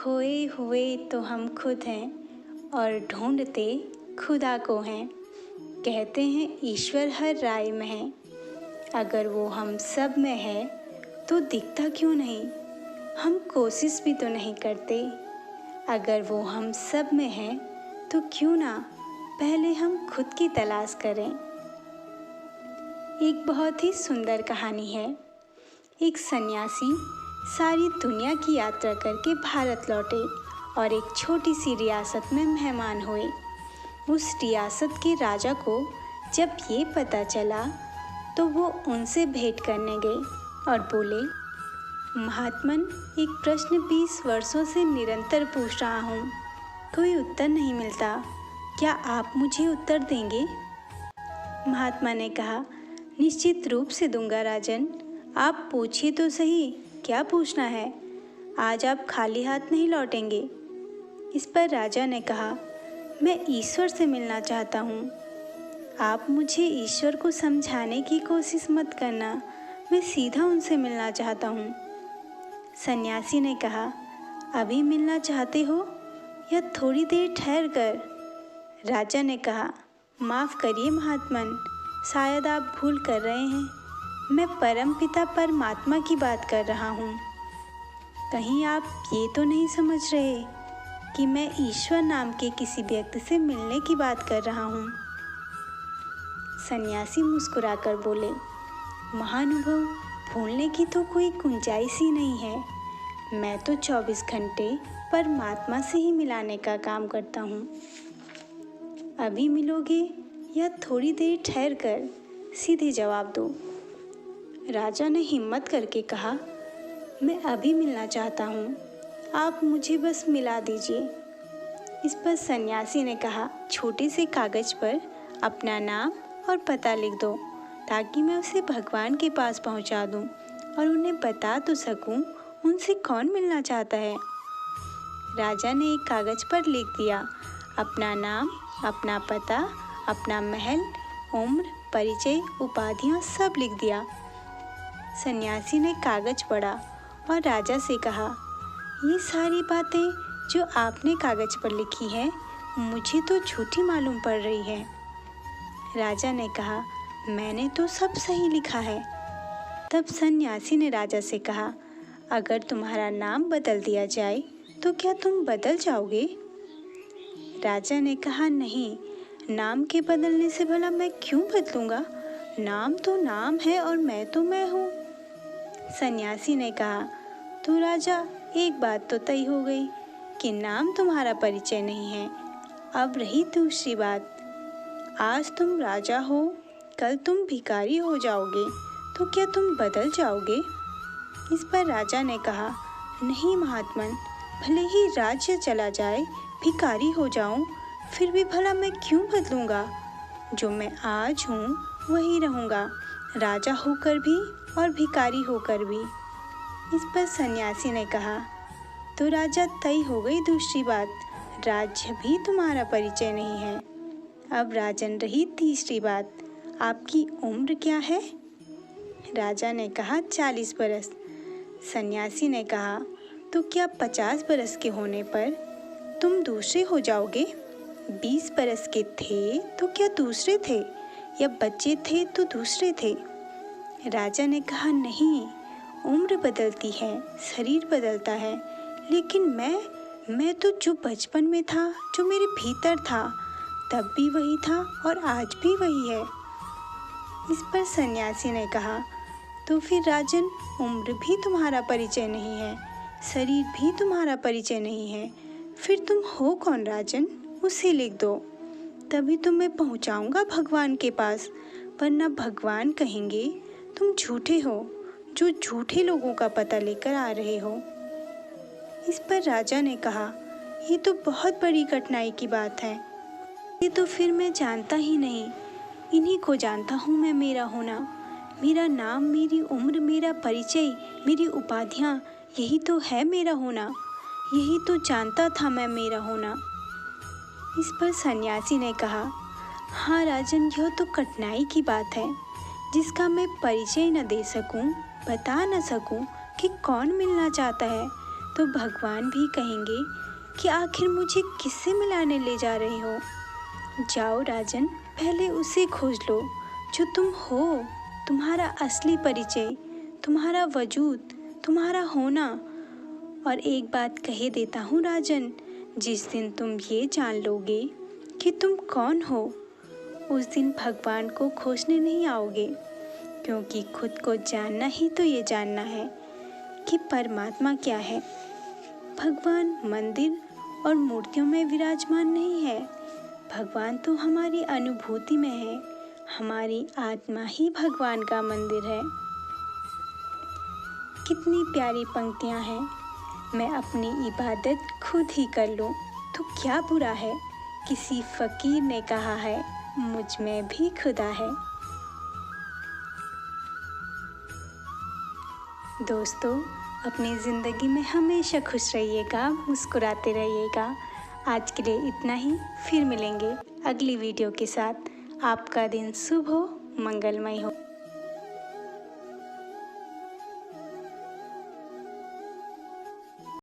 खोए हुए तो हम खुद हैं और ढूंढते खुदा को हैं। कहते हैं ईश्वर हर राय में है, अगर वो हम सब में है तो दिखता क्यों नहीं? हम कोशिश भी तो नहीं करते। अगर वो हम सब में है तो क्यों ना पहले हम खुद की तलाश करें। एक बहुत ही सुंदर कहानी है। एक सन्यासी सारी दुनिया की यात्रा करके भारत लौटे और एक छोटी सी रियासत में मेहमान हुए। उस रियासत के राजा को जब ये पता चला तो वो उनसे भेंट करने गए और बोले, महात्मन, एक प्रश्न 20 वर्षों से निरंतर पूछ रहा हूँ, कोई उत्तर नहीं मिलता, क्या आप मुझे उत्तर देंगे? महात्मा ने कहा, निश्चित रूप से दूंगा राजन, आप पूछिए तो सही, क्या पूछना है? आज आप खाली हाथ नहीं लौटेंगे। इस पर राजा ने कहा, मैं ईश्वर से मिलना चाहता हूँ। आप मुझे ईश्वर को समझाने की कोशिश मत करना, मैं सीधा उनसे मिलना चाहता हूँ। सन्यासी ने कहा, अभी मिलना चाहते हो या थोड़ी देर ठहर कर? राजा ने कहा, माफ़ करिए महात्मन, शायद आप भूल कर रहे हैं, मैं परमपिता परमात्मा की बात कर रहा हूँ। कहीं आप ये तो नहीं समझ रहे कि मैं ईश्वर नाम के किसी व्यक्ति से मिलने की बात कर रहा हूँ। सन्यासी मुस्कुराकर बोले, महानुभव, भूलने की तो कोई गुंजाइश ही नहीं है। मैं तो 24 घंटे परमात्मा से ही मिलाने का काम करता हूँ। अभी मिलोगे या थोड़ी देर ठहर कर? सीधे जवाब दो। राजा ने हिम्मत करके कहा, मैं अभी मिलना चाहता हूँ, आप मुझे बस मिला दीजिए। इस पर सन्यासी ने कहा, छोटे से कागज़ पर अपना नाम और पता लिख दो ताकि मैं उसे भगवान के पास पहुँचा दूँ और उन्हें बता तो सकूँ उनसे कौन मिलना चाहता है। राजा ने एक कागज़ पर लिख दिया, अपना नाम, अपना पता, अपना महल, उम्र, परिचय, उपाधियाँ सब लिख दिया। सन्यासी ने कागज़ पढ़ा और राजा से कहा, ये सारी बातें जो आपने कागज़ पर लिखी हैं मुझे तो झूठी मालूम पड़ रही है। राजा ने कहा, मैंने तो सब सही लिखा है। तब सन्यासी ने राजा से कहा, अगर तुम्हारा नाम बदल दिया जाए तो क्या तुम बदल जाओगे? राजा ने कहा, नहीं, नाम के बदलने से भला मैं क्यों बदलूंगा? नाम तो नाम है और मैं तो मैं हूँ। सन्यासी ने कहा, तो राजा, एक बात तो तय हो गई कि नाम तुम्हारा परिचय नहीं है। अब रही दूसरी बात, आज तुम राजा हो, कल तुम भिखारी हो जाओगे, तो क्या तुम बदल जाओगे? इस पर राजा ने कहा, नहीं महात्मन, भले ही राज्य चला जाए, भिखारी हो जाऊं, फिर भी भला मैं क्यों बदलूंगा? जो मैं आज हूँ वही रहूँगा, राजा होकर भी और भिखारी होकर भी। इस पर सन्यासी ने कहा, तो राजा, तय हो गई दूसरी बात, राज्य भी तुम्हारा परिचय नहीं है। अब राजन रही तीसरी बात, आपकी उम्र क्या है? राजा ने कहा, 40 बरस। सन्यासी ने कहा, तो क्या 50 बरस के होने पर तुम दूसरे हो जाओगे? 20 बरस के थे तो क्या दूसरे थे, या बच्चे थे तो दूसरे थे? राजा ने कहा, नहीं, उम्र बदलती है, शरीर बदलता है, लेकिन मैं तो जो बचपन में था, जो मेरे भीतर था, तब भी वही था और आज भी वही है। इस पर सन्यासी ने कहा, तो फिर राजन, उम्र भी तुम्हारा परिचय नहीं है, शरीर भी तुम्हारा परिचय नहीं है, फिर तुम हो कौन राजन? उसे लिख दो, तभी तो मैं पहुंचाऊंगा भगवान के पास, वरना भगवान कहेंगे तुम झूठे हो, जो झूठे लोगों का पता लेकर आ रहे हो। इस पर राजा ने कहा, ये तो बहुत बड़ी कठिनाई की बात है, ये तो फिर मैं जानता ही नहीं, इन्हीं को जानता हूँ मैं मेरा होना, मेरा नाम, मेरी उम्र, मेरा परिचय, मेरी उपाधियाँ, यही तो है मेरा होना, यही तो जानता था मैं मेरा होना। इस पर सन्यासी ने कहा, हाँ राजन, यह तो कठिनाई की बात है, जिसका मैं परिचय न दे सकूं, बता न सकूं कि कौन मिलना चाहता है, तो भगवान भी कहेंगे कि आखिर मुझे किससे मिलाने ले जा रहे हो। जाओ राजन, पहले उसे खोज लो जो तुम हो, तुम्हारा असली परिचय, तुम्हारा वजूद, तुम्हारा होना। और एक बात कहे देता हूँ राजन, जिस दिन तुम ये जान लोगे कि तुम कौन हो, उस दिन भगवान को खोजने नहीं आओगे, क्योंकि खुद को जानना ही तो ये जानना है कि परमात्मा क्या है। भगवान मंदिर और मूर्तियों में विराजमान नहीं है, भगवान तो हमारी अनुभूति में है। हमारी आत्मा ही भगवान का मंदिर है। कितनी प्यारी पंक्तियाँ हैं। मैं अपनी इबादत खुद ही कर लूँ तो क्या बुरा है। किसी फ़कीर ने कहा है, मुझ में भी खुदा है। दोस्तों, अपनी ज़िंदगी में हमेशा खुश रहिएगा, मुस्कुराते रहिएगा। आज के लिए इतना ही, फिर मिलेंगे अगली वीडियो के साथ। आपका दिन शुभ हो, मंगलमय हो।